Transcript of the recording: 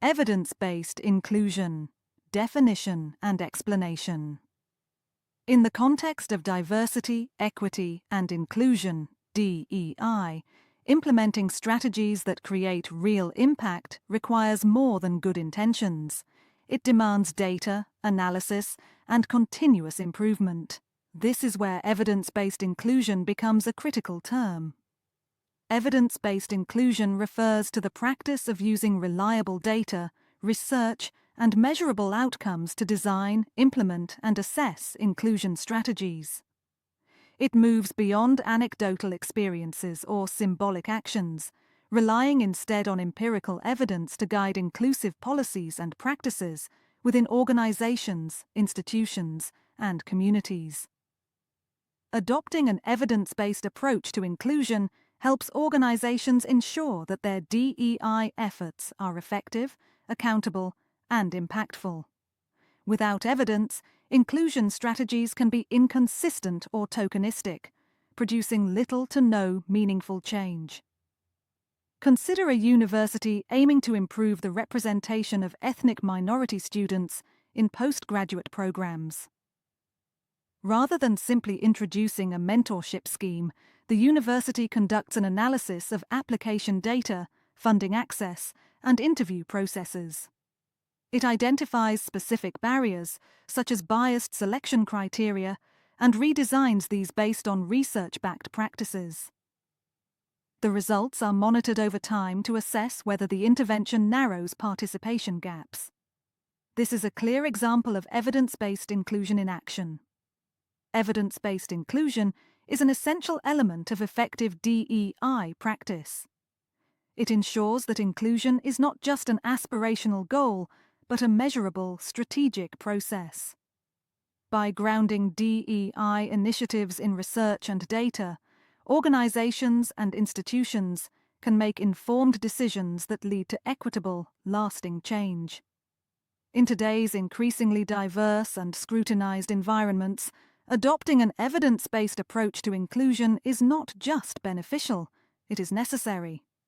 Evidence-based inclusion, definition and explanation. In the context of diversity, equity and inclusion, DEI, implementing strategies that create real impact requires more than good intentions. It demands data, analysis, and continuous improvement. This is where evidence-based inclusion becomes a critical term. Evidence-based inclusion refers to the practice of using reliable data, research, and measurable outcomes to design, implement, and assess inclusion strategies. It moves beyond anecdotal experiences or symbolic actions, relying instead on empirical evidence to guide inclusive policies and practices within organizations, institutions, and communities. Adopting an evidence-based approach to inclusion helps organizations ensure that their DEI efforts are effective, accountable, and impactful. Without evidence, inclusion strategies can be inconsistent or tokenistic, producing little to no meaningful change. Consider a university aiming to improve the representation of ethnic minority students in postgraduate programs. Rather than simply introducing a mentorship scheme, the university conducts an analysis of application data, funding access, and interview processes. It identifies specific barriers, such as biased selection criteria, and redesigns these based on research-backed practices. The results are monitored over time to assess whether the intervention narrows participation gaps. This is a clear example of evidence-based inclusion in action. Evidence-based inclusion is an essential element of effective DEI practice. It ensures that inclusion is not just an aspirational goal, but a measurable, strategic process. By grounding DEI initiatives in research and data, organizations and institutions can make informed decisions that lead to equitable, lasting change. In today's increasingly diverse and scrutinized environments, adopting an evidence-based approach to inclusion is not just beneficial, it is necessary.